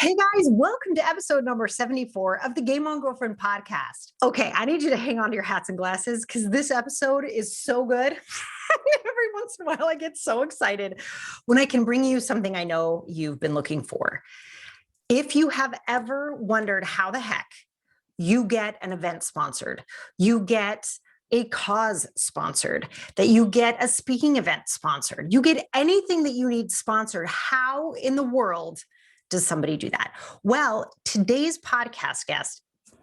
Hey guys, welcome to episode number 74 of the Game On Girlfriend podcast. Okay, I need you to hang on to your hats and glasses because this episode is so good. Every once in a while, I get so excited when I can bring you something I know you've been looking for. If you have ever wondered how the heck you get an event sponsored, you get a cause sponsored, that you get a speaking event sponsored, you get anything that you need sponsored, how in the world does somebody do that? Well, today's podcast guest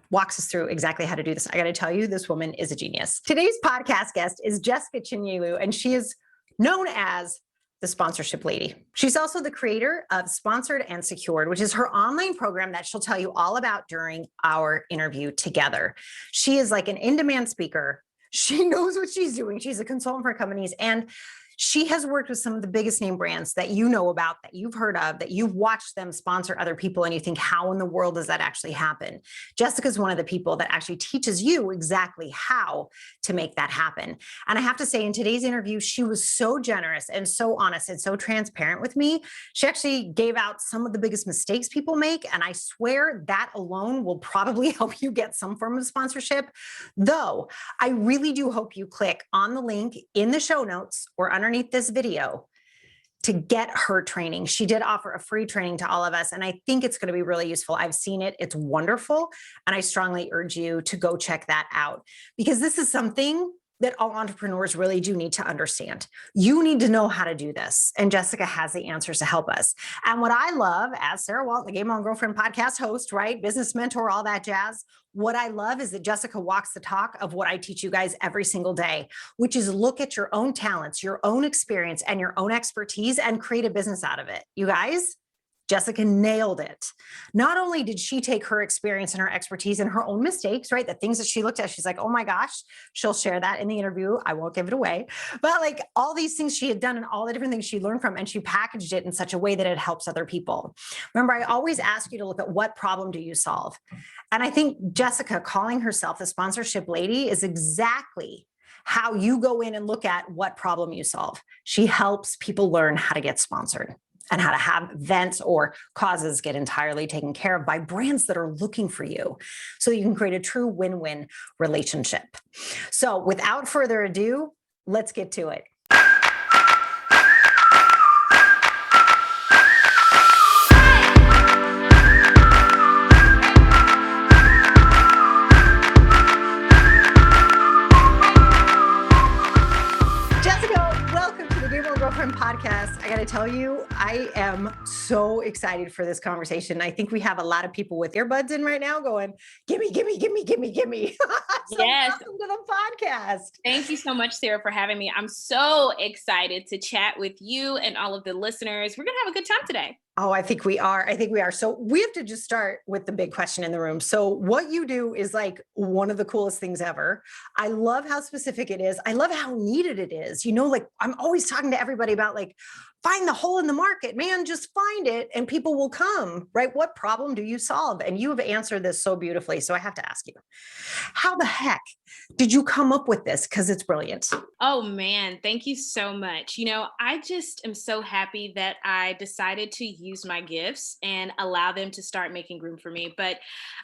walks us through exactly how to do this. I got to tell you, this woman is a genius. Today's podcast guest is Jessica Chinyelu, and she is known as the Sponsorship Lady. She's also the creator of Sponsored and Secured, which is her online program that she'll tell you all about during our interview together. She is like an in-demand speaker. She knows what she's doing. She's a consultant for companies, and she has worked with some of the biggest name brands that you know about, that you've heard of, that you've watched them sponsor other people, and you think, how in the world does that actually happen? Jessica's one of the people that actually teaches you exactly how to make that happen. And I have to say, in today's interview, she was so generous and so honest and so transparent with me. She actually gave out some of the biggest mistakes people make, and I swear that alone will probably help you get some form of sponsorship. Though I really do hope you click on the link in the show notes or underneath this video to get her training. She did offer a free training to all of us, and I think it's going to be really useful. I've seen it. It's wonderful. And I strongly urge you to go check that out, because this is something that all entrepreneurs really do need to understand. You need to know how to do this, and Jessica has the answers to help us. And what I love, as Sarah Walton, the Game On Girlfriend podcast host, right, business mentor, all that jazz, what I love is that Jessica walks the talk of what I teach you guys every single day, which is look at your own talents, your own experience, and your own expertise and create a business out of it. You guys, Jessica nailed it. Not only did she take her experience and her expertise and her own mistakes, right? The things that she looked at, she's like, oh my gosh, she'll share that in the interview. I won't give it away. But like all these things she had done and all the different things she learned from, and she packaged it in such a way that it helps other people. Remember, I always ask you to look at what problem do you solve? And I think Jessica calling herself the Sponsorship Lady is exactly how you go in and look at what problem you solve. She helps people learn how to get sponsored and how to have events or causes get entirely taken care of by brands that are looking for you, so you can create a true win-win relationship. So without further ado, let's get to it. Podcast. I got to tell you, I am so excited for this conversation. I think we have a lot of people with earbuds in right now going, gimme, gimme, gimme, gimme, gimme. So yes. Welcome to the podcast. Thank you so much, Sarah, for having me. I'm so excited to chat with you and all of the listeners. We're going to have a good time today. Oh, I think we are. So we have to just start with the big question in the room. So what you do is like one of the coolest things ever. I love how specific it is. I love how needed it is. You know, like I'm always talking to everybody about like, find the hole in the market, man, just find it and people will come, right? What problem do you solve? And you have answered this so beautifully. So I have to ask you, how the heck did you come up with this? Because it's brilliant. Oh man, thank you so much. You know, I just am so happy that I decided to use my gifts and allow them to start making room for me. But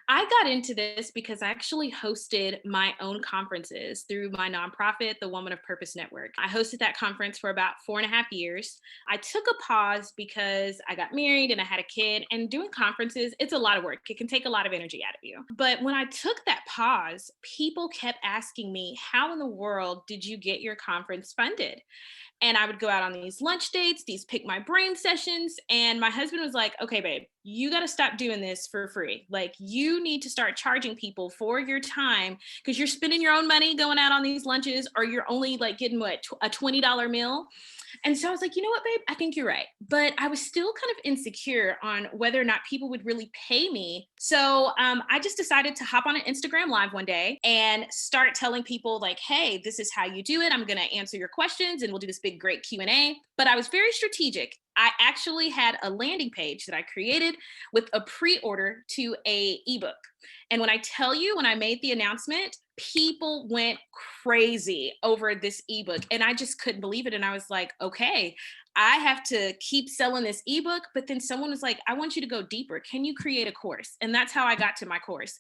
I got into this because I actually hosted my own conferences through my nonprofit, the Woman of Purpose Network. I hosted that conference for about 4.5 years. I took a pause because I got married and I had a kid, and doing conferences, it's a lot of work. It can take a lot of energy out of you. But when I took that pause, people kept asking me, how in the world did you get your conference funded? And I would go out on these lunch dates, these pick my brain sessions. And my husband was like, okay, babe, you got to stop doing this for free. Like you need to start charging people for your time, because you're spending your own money going out on these lunches, or you're only like getting what, a $20 meal. And so I was like, you know what, babe, I think you're right. But I was still kind of insecure on whether or not people would really pay me. So I just decided to hop on an Instagram live one day and start telling people like, hey, this is how you do it. I'm going to answer your questions and we'll do this big, great Q&A. But I was very strategic. I actually had a landing page that I created with a pre-order to a ebook. And when I tell you, when I made the announcement, people went crazy over this ebook and I just couldn't believe it. And I was like, okay, I have to keep selling this ebook. But then someone was like, I want you to go deeper. Can you create a course? And that's how I got to my course.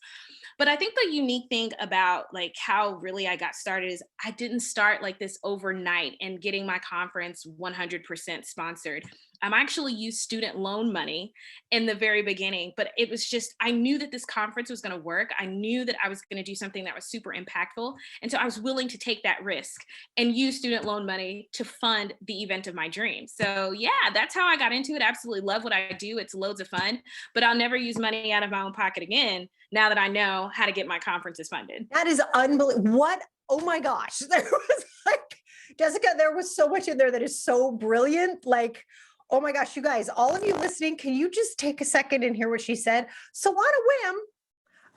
But I think the unique thing about like how really I got started is I didn't start like this overnight and getting my conference 100% sponsored. I'm actually used student loan money in the very beginning, but it was just, I knew that this conference was going to work. I knew that I was going to do something that was super impactful. And so I was willing to take that risk and use student loan money to fund the event of my dreams. So yeah, that's how I got into it. I absolutely love what I do. It's loads of fun, but I'll never use money out of my own pocket again now that I know how to get my conferences funded. That is unbelievable. What? Oh my gosh. There was like, Jessica, there was so much in there that is so brilliant. Like, oh my gosh, you guys, all of you listening, can you just take a second and hear what she said? So on a whim,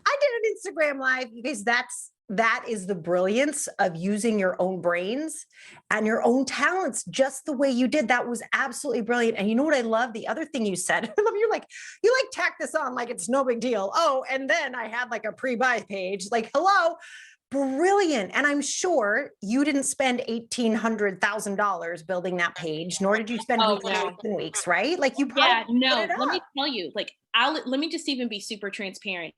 I did an Instagram live because that is the brilliance of using your own brains and your own talents just the way you did. That was absolutely brilliant. And you know what I love? The other thing you said, I love you like tack this on like it's no big deal. Oh, and then I had like a pre-buy page, like, hello, brilliant. And I'm sure you didn't spend $1,800,000 building that page, nor did you spend Oh weeks and no. weeks and weeks, right? Like you Yeah, probably put no, it let me up. tell you, like, let me just even be super transparent.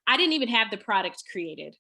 I didn't even have the product created.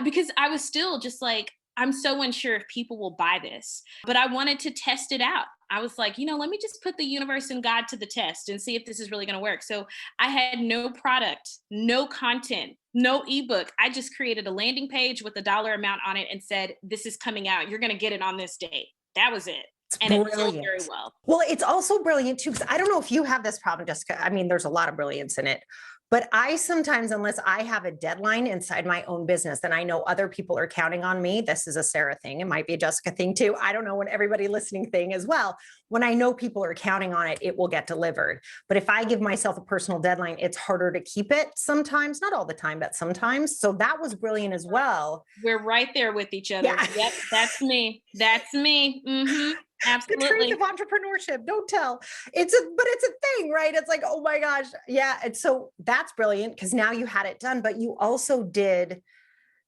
Because I was still just like, I'm so unsure if people will buy this, but I wanted to test it out. I was like, let me just put the universe and God to the test and see if this is really going to work. So I had no product, no content, no ebook. I just created a landing page with a dollar amount on it and said, this is coming out. You're going to get it on this date. That was it. And it sold Brilliant. very well. Well, it's also brilliant too, because I don't know if you have this problem, Jessica. I mean, there's a lot of brilliance in it. But I sometimes, unless I have a deadline inside my own business, then I know other people are counting on me. This is a Sarah thing. It might be a Jessica thing too. I don't know, when everybody listening thing as well. When I know people are counting on it, it will get delivered. But if I give myself a personal deadline, it's harder to keep it sometimes, not all the time, but sometimes. So that was brilliant as well. We're right there with each other. Yeah. Yep, that's me. That's me. The truth Absolutely. of entrepreneurship, don't tell. But it's a thing, right? It's like, oh my gosh. Yeah. And so that's brilliant because now you had it done, but you also you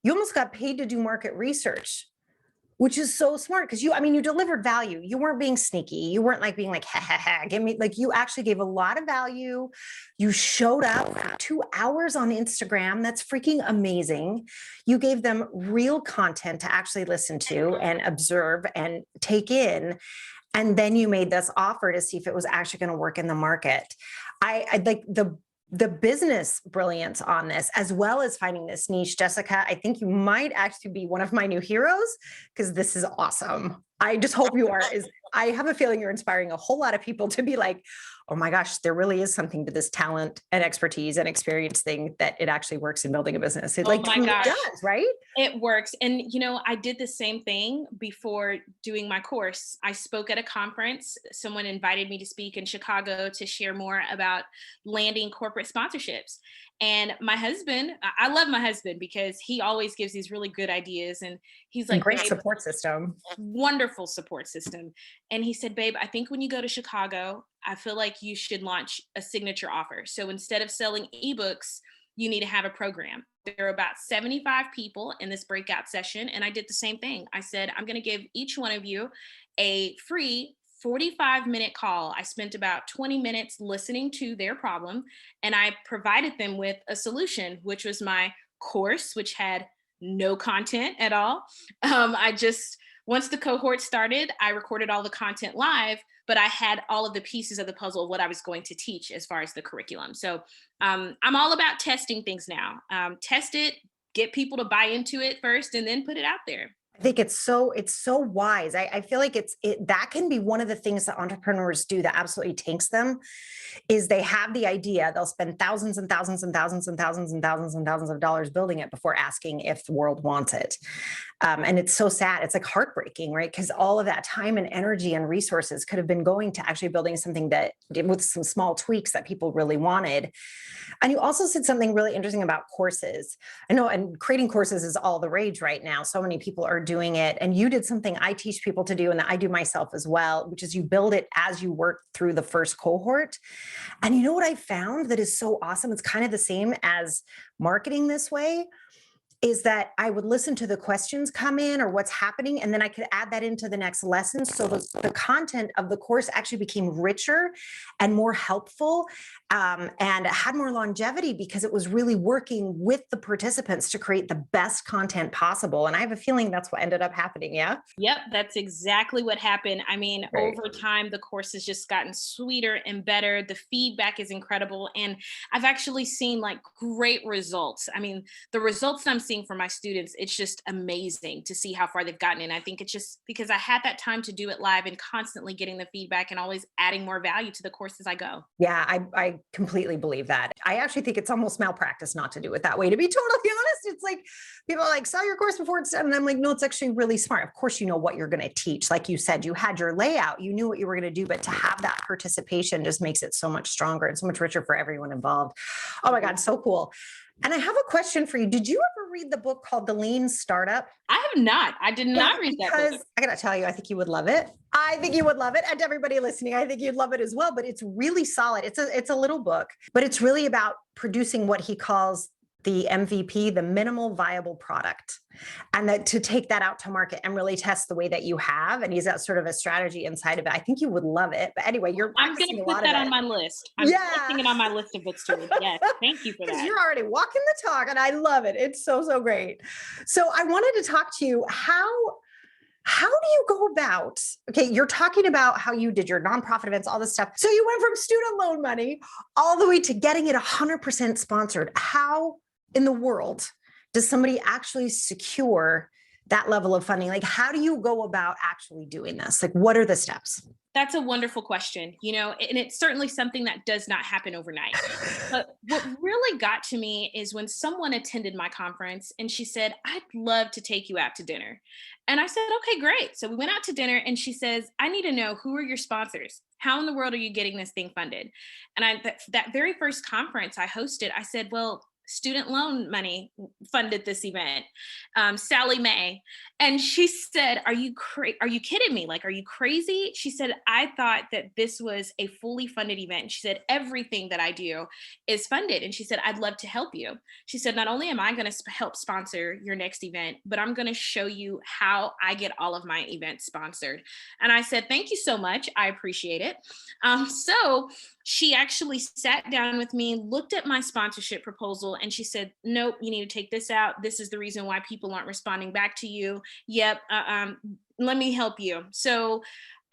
almost got paid to do market research, which is so smart because you delivered value. You weren't being sneaky. You weren't like being like, ha ha ha, give me, like you actually gave a lot of value. You showed up for 2 hours on Instagram. That's freaking amazing. You gave them real content to actually listen to and observe and take in. And then you made this offer to see if it was actually going to work in the market. I like the business brilliance on this, as well as finding this niche. Jessica, I think you might actually be one of my new heroes because this is awesome. I just hope you are. I have a feeling you're inspiring a whole lot of people to be like, oh my gosh, there really is something to this talent and expertise and experience thing that it actually works in building a business. It Oh like my truly gosh. does, right? It works. And, I did the same thing before doing my course. I spoke at a conference. Someone invited me to speak in Chicago to share more about landing corporate sponsorships. And my husband, I love my husband because he always gives these really good ideas. And he's like, Great babe, support system. wonderful support system. And he said, babe, I think when you go to Chicago, I feel like you should launch a signature offer. So instead of selling ebooks, you need to have a program. There are about 75 people in this breakout session. And I did the same thing. I said, I'm going to give each one of you a free 45-minute call. I spent about 20 minutes listening to their problem, and I provided them with a solution, which was my course, which had no content at all. Once the cohort started, I recorded all the content live, but I had all of the pieces of the puzzle of what I was going to teach as far as the curriculum. So I'm all about testing things now. Test it, get people to buy into it first, and then put it out there. I think it's so wise. I feel like that can be one of the things that entrepreneurs do that absolutely tanks them is they have the idea, they'll spend thousands and thousands and thousands and thousands and thousands and thousands of dollars building it before asking if the world wants it. And it's so sad. It's like heartbreaking, right? Because all of that time and energy and resources could have been going to actually building something that with some small tweaks that people really wanted. And you also said something really interesting about courses. I know, and creating courses is all the rage right now. So many people are doing it. And you did something I teach people to do and that I do myself as well, which is you build it as you work through the first cohort. And you know what I found that is so awesome? It's kind of the same as marketing this way is that I would listen to the questions come in or what's happening, and then I could add that into the next lesson. So the content of the course actually became richer and more helpful, and had more longevity because it was really working with the participants to create the best content possible. And I have a feeling that's what ended up happening. Yeah. Yep, that's exactly what happened. I mean, Right. over time, the course has just gotten sweeter and better. The feedback is incredible. And I've actually seen like great results. I mean, the results that I'm seeing for my students, it's just amazing to see how far they've gotten. And I think it's just because I had that time to do it live and constantly getting the feedback and always adding more value to the course as I go. Yeah, I completely believe that. I actually think it's almost malpractice not to do it that way. To be totally honest, it's like people are like, sell your course before it's done. And I'm like, no, it's actually really smart. Of course, you know what you're going to teach. Like you said, you had your layout, you knew what you were going to do, but to have that participation just makes it so much stronger and so much richer for everyone involved. Oh my God, so cool. And I have a question for you. Did you ever read the book called The Lean Startup? I have not. I did Yeah, not read that because book. I gotta tell you, I think you would love it. I think you would love it. And everybody listening, I think you'd love it as well. But it's really solid. It's a little book, but it's really about producing what he calls the MVP, the minimal viable product. And that to take that out to market and really test the way that you have. And he's got sort of a strategy inside of it. I think you would love it. But anyway, you're I'm going practicing to a put lot of that on it. my list. I'm Yeah. putting it on my list of books to read. Yes. Thank you for Because that. you're already walking the talk and I love it. It's so, so great. So I wanted to talk to you how do you go about, okay, you're talking about how you did your nonprofit events, all this stuff. So you went from student loan money all the way to getting it 100% sponsored. How in the world does somebody actually secure that level of funding? Like, how do you go about actually doing this? Like, what are the steps? That's a wonderful question, and it's certainly something that does not happen overnight. But what really got to me is when someone attended my conference and she said, I'd love to take you out to dinner. And I said, okay, great. So we went out to dinner and she says, I need to know, who are your sponsors? How in the world are you getting this thing funded? And that very first conference I hosted, I said, well, student loan money funded this event, Sally Mae. And she said, are you kidding me? Like, are you crazy? She said, I thought that this was a fully funded event. And she said, everything that I do is funded. And she said, I'd love to help you. She said, not only am I going to help sponsor your next event, but I'm going to show you how I get all of my events sponsored. And I said, thank you so much. I appreciate it. So she actually sat down with me, looked at my sponsorship proposal, and she said, nope, you need to take this out. This is the reason why people aren't responding back to you. Yep. Let me help you. So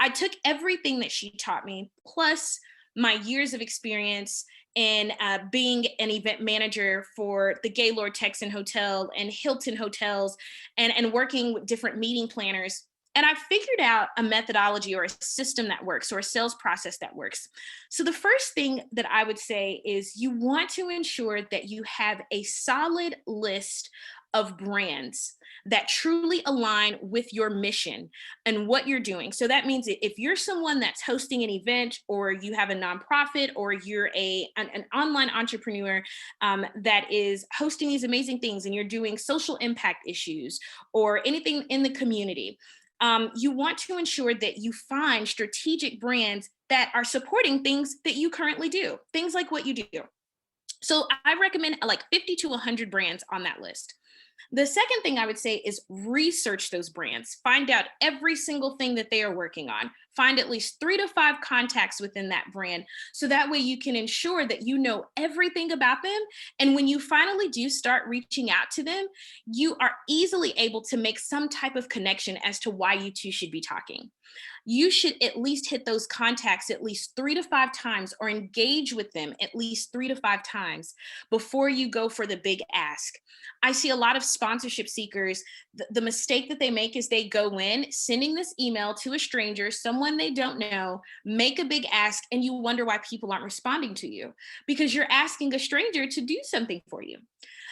I took everything that she taught me, plus my years of experience in being an event manager for the Gaylord Texan Hotel and Hilton Hotels, and working with different meeting planners. And I figured out a methodology or a system that works, or a sales process that works. So the first thing that I would say is you want to ensure that you have a solid list of brands that truly align with your mission and what you're doing. So that means that if you're someone that's hosting an event, or you have a nonprofit, or you're an online entrepreneur that is hosting these amazing things, and you're doing social impact issues or anything in the community, you want to ensure that you find strategic brands that are supporting things that you currently do, things like what you do. So I recommend like 50 to 100 brands on that list. The second thing I would say is research those brands. Find out every single thing that they are working on. Find at least 3 to 5 contacts within that brand. So that way you can ensure that you know everything about them. And when you finally do start reaching out to them, you are easily able to make some type of connection as to why you two should be talking. You should at least hit those contacts at least 3 to 5 times, or engage with them at least 3 to 5 times before you go for the big ask. I see a lot of sponsorship seekers. The mistake that they make is they go in sending this email to a stranger, someone they don't know, make a big ask, and you wonder why people aren't responding to you, because you're asking a stranger to do something for you.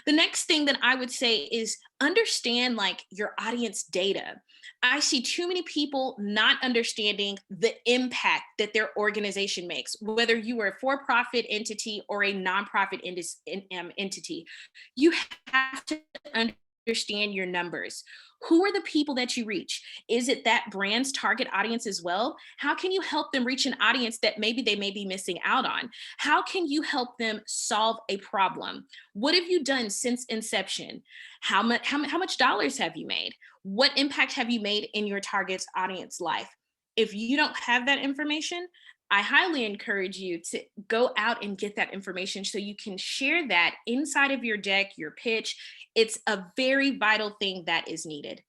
The next thing that I would say is understand like your audience data. I see too many people not understanding the impact that their organization makes, whether you are a for-profit entity or a nonprofit entity. You have to understand understand your numbers. Who are the people that you reach? Is it that brand's target audience as well? How can you help them reach an audience that maybe they may be missing out on? How can you help them solve a problem? What have you done since inception? How much dollars have you made? What impact have you made in your target's audience life? If you don't have that information, I highly encourage you to go out and get that information so you can share that inside of your deck, your pitch. It's a very vital thing that is needed.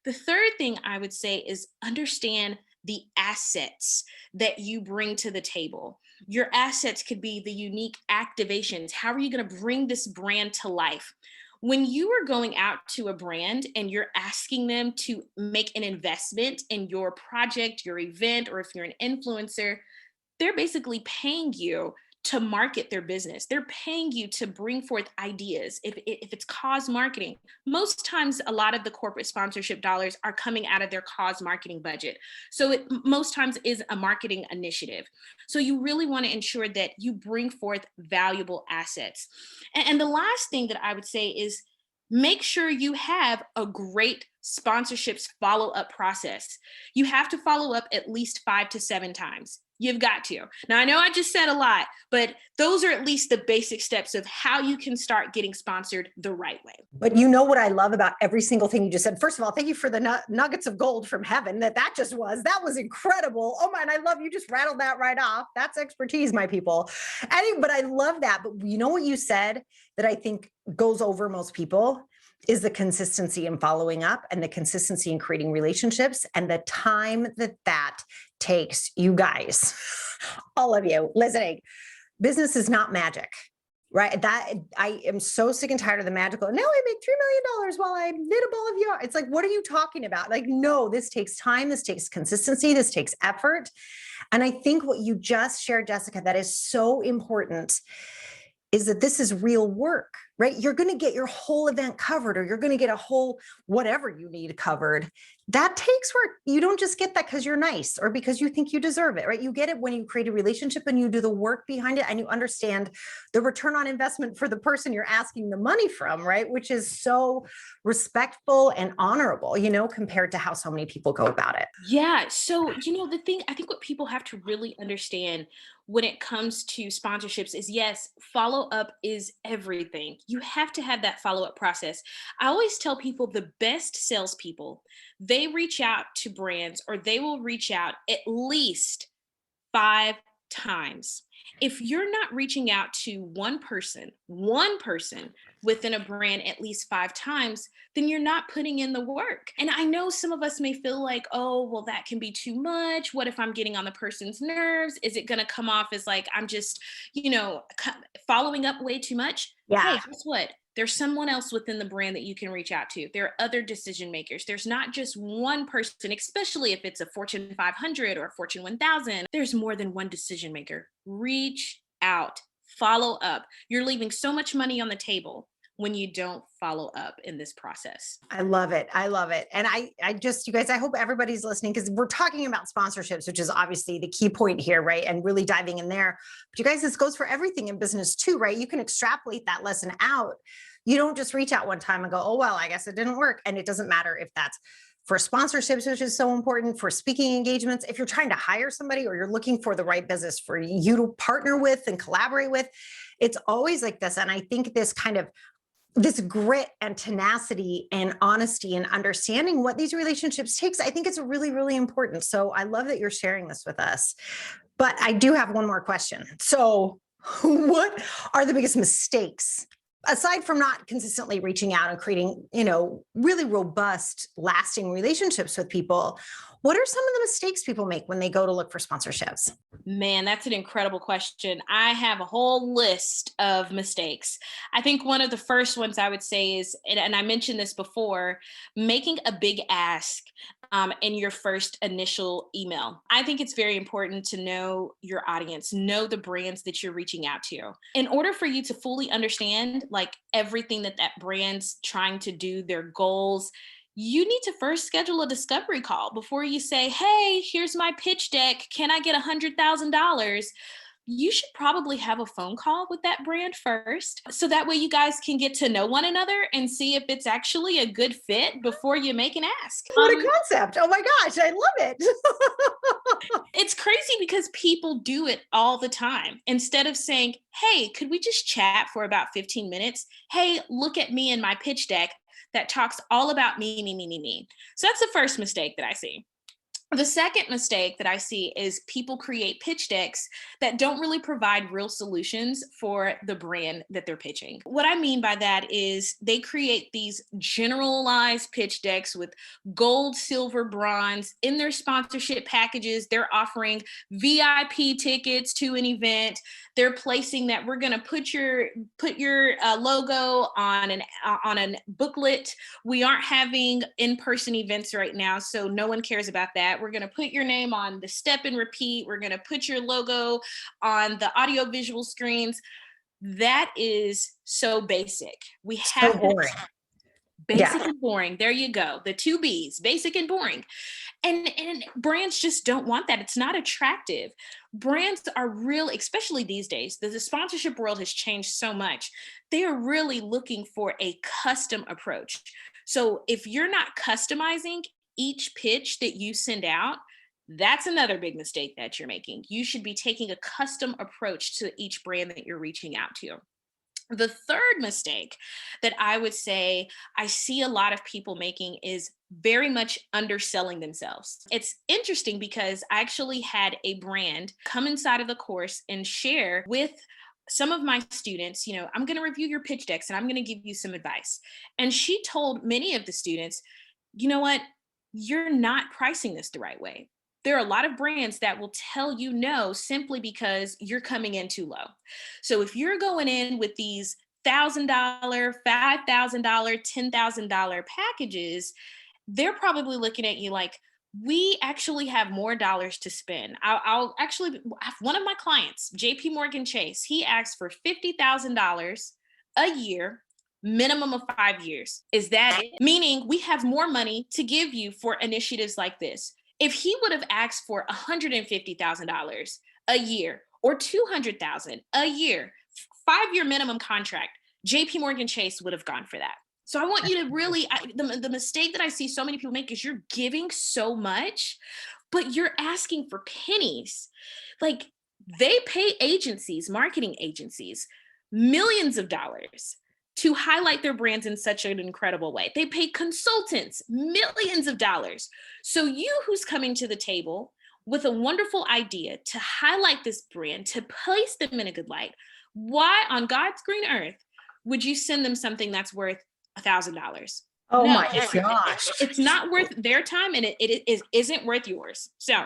The third thing I would say is understand the assets that you bring to the table. Your assets could be the unique activations. How are you going to bring this brand to life? When you are going out to a brand and you're asking them to make an investment in your project, your event, or if you're an influencer, they're basically paying you to market their business. They're paying you to bring forth ideas. If it's cause marketing, most times a lot of the corporate sponsorship dollars are coming out of their cause marketing budget. So it most times is a marketing initiative. So you really want to ensure that you bring forth valuable assets. And the last thing that I would say is make sure you have a great sponsorships follow-up process. You have to follow up at least 5 to 7 times. You've got to. Now, I know I just said a lot, but those are at least the basic steps of how you can start getting sponsored the right way. But you know what I love about every single thing you just said? First of all, thank you for the nuggets of gold from heaven that just was. That was incredible. Oh man, I love you just rattled that right off. That's expertise, my people. But I love that. But you know what you said that I think goes over most people is the consistency in following up and the consistency in creating relationships and the time that takes. You guys, all of you listening, business is not magic. Right. That I am so sick and tired of the magical. Now I make $3 million while I knit a ball of yarn. It's like, what are you talking about? Like, no, this takes time. This takes consistency. This takes effort. And I think what you just shared, Jessica, that is so important is that this is real work, right? You're going to get your whole event covered, or you're going to get a whole whatever you need covered. That takes work. You don't just get that because you're nice or because you think you deserve it, right? You get it when you create a relationship and you do the work behind it and you understand the return on investment for the person you're asking the money from, right? Which is so respectful and honorable, compared to how so many people go about it. Yeah. So, the thing, I think what people have to really understand when it comes to sponsorships is yes, follow up is everything. You have to have that follow up process. I always tell people the best salespeople, they reach out to brands or they will reach out at least 5 times. If you're not reaching out to one person within a brand at least 5 times, then you're not putting in the work. And I know some of us may feel like, oh, well, that can be too much. What if I'm getting on the person's nerves? Is it going to come off as like I'm just, following up way too much? Yeah. Hey, guess what? There's someone else within the brand that you can reach out to. There are other decision makers. There's not just one person, especially if it's a Fortune 500 or a Fortune 1000. There's more than one decision maker. Reach out, follow up. You're leaving so much money on the table when you don't follow up in this process. I love it. I love it. And I just, you guys, I hope everybody's listening because we're talking about sponsorships, which is obviously the key point here, right? And really diving in there. But you guys, this goes for everything in business too, right? You can extrapolate that lesson out. You don't just reach out one time and go, oh, well, I guess it didn't work. And it doesn't matter if that's for sponsorships, which is so important, for speaking engagements. If you're trying to hire somebody or you're looking for the right business for you to partner with and collaborate with, it's always like this. And I think this grit and tenacity and honesty and understanding what these relationships takes, I think it's really, really important. So I love that you're sharing this with us. But I do have one more question. So what are the biggest mistakes, aside from not consistently reaching out and creating, really robust, lasting relationships with people? What are some of the mistakes people make when they go to look for sponsorships? Man, that's an incredible question. I have a whole list of mistakes. I think one of the first ones I would say is, and I mentioned this before, making a big ask in your first initial email. I think it's very important to know your audience, know the brands that you're reaching out to. In order for you to fully understand like everything that brand's trying to do, their goals, you need to first schedule a discovery call before you say, hey, here's my pitch deck. Can I get $100,000? you should probably have a phone call with that brand first. So that way you guys can get to know one another and see if it's actually a good fit before you make an ask. What a concept. Oh my gosh, I love it. It's crazy because people do it all the time. Instead of saying, hey, could we just chat for about 15 minutes? Hey, look at me in my pitch deck that talks all about me, me, me, me, me. So that's the first mistake that I see. The second mistake that I see is people create pitch decks that don't really provide real solutions for the brand that they're pitching. What I mean by that is they create these generalized pitch decks with gold, silver, bronze. In their sponsorship packages, they're offering VIP tickets to an event. They're placing that we're going to put your logo on a booklet. We aren't having in-person events right now, so no one cares about that. We're going to put your name on the step and repeat. We're going to put your logo on the audio visual screens. That is so basic. We have So boring. basic Yeah. and boring. There you go. The two B's, basic and boring. And brands just don't want that. It's not attractive. Brands are real, especially these days, the sponsorship world has changed so much. They are really looking for a custom approach. So if you're not customizing each pitch that you send out, that's another big mistake that you're making. You should be taking a custom approach to each brand that you're reaching out to. The third mistake that I would say I see a lot of people making is very much underselling themselves. It's interesting because I actually had a brand come inside of the course and share with some of my students, I'm going to review your pitch decks and I'm going to give you some advice. And she told many of the students, you know what? You're not pricing this the right way. There are a lot of brands that will tell you no simply because you're coming in too low. So if you're going in with these $1,000, $5,000, $10,000 packages, they're probably looking at you like, we actually have more dollars to spend. I'll actually, one of my clients, JP Morgan Chase, he asked for $50,000 a year, minimum of 5 years. Is that it? Meaning we have more money to give you for initiatives like this. If he would have asked for $150,000 a year or $200,000 a year, 5-year minimum contract, JP Morgan Chase would have gone for that. So I want you to really, the mistake that I see so many people make is you're giving so much, but you're asking for pennies. Like they pay agencies, marketing agencies, millions of dollars to highlight their brands in such an incredible way. They pay consultants millions of dollars. So you who's coming to the table with a wonderful idea to highlight this brand, to place them in a good light, why on God's green earth would you send them something that's worth $1,000? Oh No, my gosh. it's not worth their time and it isn't worth yours. So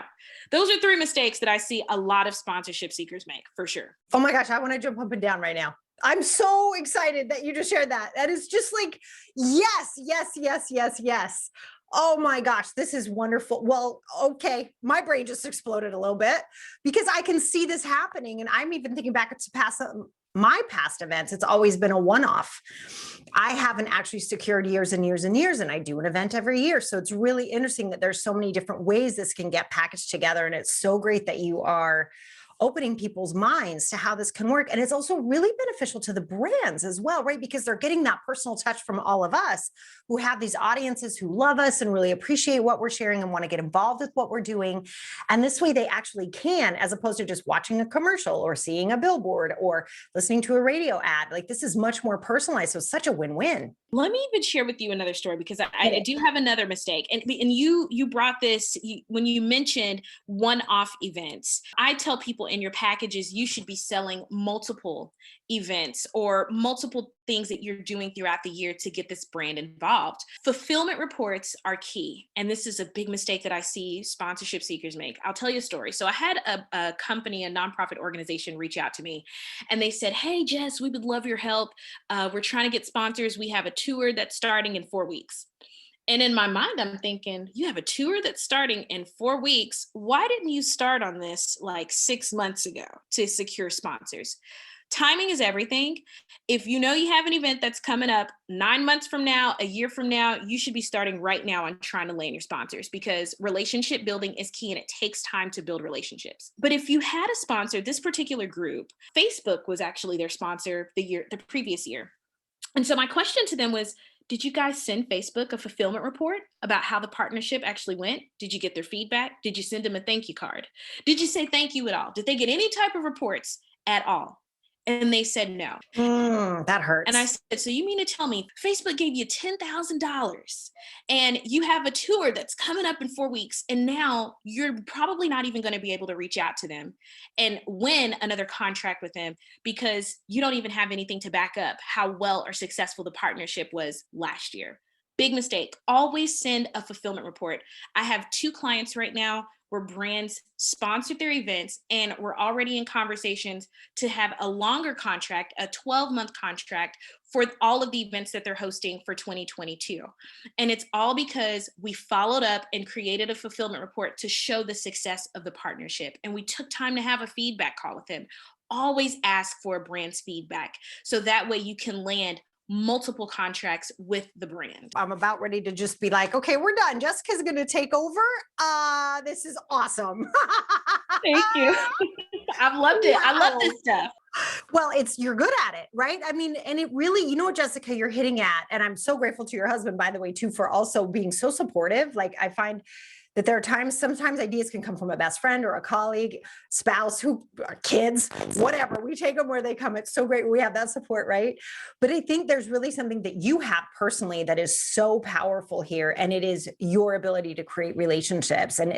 those are 3 mistakes that I see a lot of sponsorship seekers make for sure. Oh my gosh, I want to jump up and down right now. I'm so excited that you just shared that. That is just like, yes, yes, yes, yes, yes. Oh my gosh, this is wonderful. Well, okay, my brain just exploded a little bit because I can see this happening. And I'm even thinking back to my past events. It's always been a one-off. I haven't actually secured years and years and years, and I do an event every year. So it's really interesting that there's so many different ways this can get packaged together. And it's so great that you are opening people's minds to how this can work. And it's also really beneficial to the brands as well, right? Because they're getting that personal touch from all of us who have these audiences who love us and really appreciate what we're sharing and want to get involved with what we're doing. And this way they actually can, as opposed to just watching a commercial or seeing a billboard or listening to a radio ad. Like this is much more personalized. So it's such a win-win. Let me even share with you another story because I do have another mistake. And you brought this when you mentioned one-off events. I tell people in your packages, you should be selling multiple events or multiple things that you're doing throughout the year to get this brand involved. Fulfillment reports are key. And this is a big mistake that I see sponsorship seekers make. I'll tell you a story. So I had a company, a nonprofit organization reach out to me and they said, hey, Jess, we would love your help. We're trying to get sponsors. We have a tour that's starting in 4 weeks. And in my mind, I'm thinking, you have a tour that's starting in 4 weeks. Why didn't you start on this like 6 months ago to secure sponsors? Timing is everything. If you know you have an event that's coming up 9 months from now, a year from now, you should be starting right now on trying to land your sponsors, because relationship building is key and it takes time to build relationships. But if you had a sponsor, this particular group, Facebook was actually their sponsor the previous year. And so my question to them was, did you guys send Facebook a fulfillment report about how the partnership actually went? Did you get their feedback? Did you send them a thank you card? Did you say thank you at all? Did they get any type of reports at all? And they said no. That hurts. And I said, so you mean to tell me Facebook gave you $10,000 and you have a tour that's coming up in 4 weeks, and now you're probably not even going to be able to reach out to them and win another contract with them because you don't even have anything to back up how well or successful the partnership was last year? Big mistake. Always send a fulfillment report. I have 2 clients right now where brands sponsored their events, and we're already in conversations to have a longer contract, a 12-month contract for all of the events that they're hosting for 2022. And it's all because we followed up and created a fulfillment report to show the success of the partnership. And we took time to have a feedback call with them. Always ask for a brand's feedback, so that way you can land multiple contracts with the brand. I'm about ready to just be like, okay, we're done. Jessica's going to take over. This is awesome. Thank you. I've loved it. Wow. I love this stuff. Well, you're good at it, right? I mean, and it really, you know what, Jessica, you're hitting at, and I'm so grateful to your husband, by the way, too, for also being so supportive. Like, I find that there are sometimes ideas can come from a best friend or a colleague, spouse, kids, whatever. We take them where they come. It's so great. We have that support, right? But I think there's really something that you have personally that is so powerful here. And it is your ability to create relationships. And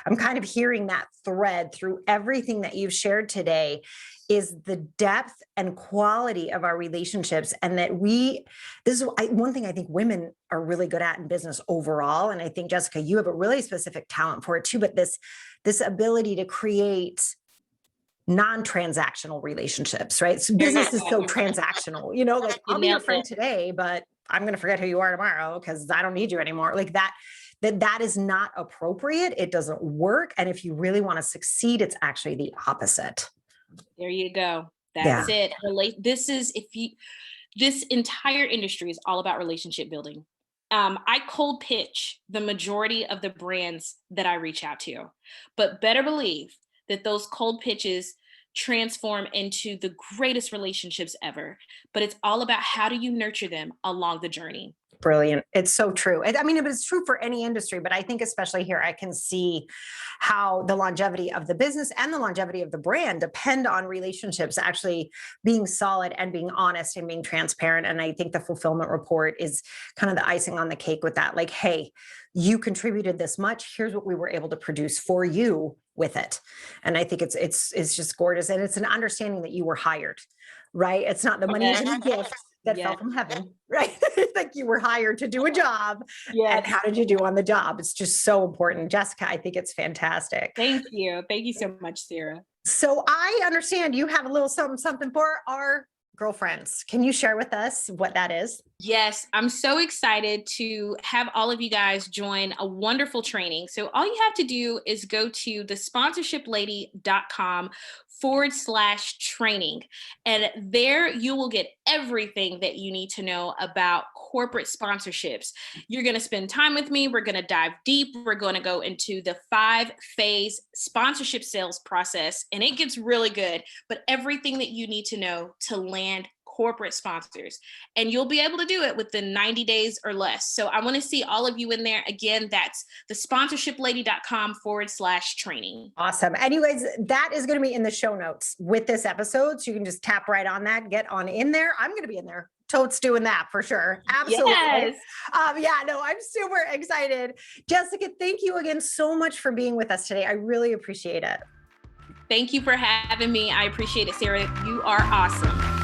I'm kind of hearing that thread through everything that you've shared today, is the depth and quality of our relationships. And that this is one thing I think women are really good at in business overall. And I think, Jessica, you have a really specific talent for it too, but this ability to create non-transactional relationships, right? So business is so transactional, like I'll be your friend today, but I'm going to forget who you are tomorrow because I don't need you anymore. Like that is not appropriate. It doesn't work. And if you really want to succeed, it's actually the opposite. There you go. That's it. This entire industry is all about relationship building. I cold pitch the majority of the brands that I reach out to, but better believe that those cold pitches transform into the greatest relationships ever. But it's all about how do you nurture them along the journey. Brilliant. It's so true. I mean, it's true for any industry, but I think especially here, I can see how the longevity of the business and the longevity of the brand depend on relationships actually being solid and being honest and being transparent. And I think the fulfillment report is kind of the icing on the cake with that. Like, hey, you contributed this much. Here's what we were able to produce for you with it. And I think it's just gorgeous. And it's an understanding that you were hired, right? It's not the money and the gift that fell from heaven, right? Like you were hired to do a job. And how did you do on the job? It's just so important. Jessica, I think it's fantastic. Thank you. Thank you so much, Sarah. So I understand you have a little something for our girlfriends. Can you share with us what that is? Yes, I'm so excited to have all of you guys join a wonderful training. So all you have to do is go to thesponsorshiplady.com/training. And there you will get everything that you need to know about corporate sponsorships. You're going to spend time with me. We're going to dive deep. We're going to go into the 5-phase sponsorship sales process, and it gets really good, but everything that you need to know to land corporate sponsors. And you'll be able to do it within 90 days or less. So I want to see all of you in there. Again, that's thesponsorshiplady.com/training. Awesome. Anyways, that is going to be in the show notes with this episode. So you can just tap right on that, get on in there. I'm going to be in there. Totes doing that for sure. Absolutely. Yes. I'm super excited. Jessica, thank you again so much for being with us today. I really appreciate it. Thank you for having me. I appreciate it, Sarah. You are awesome.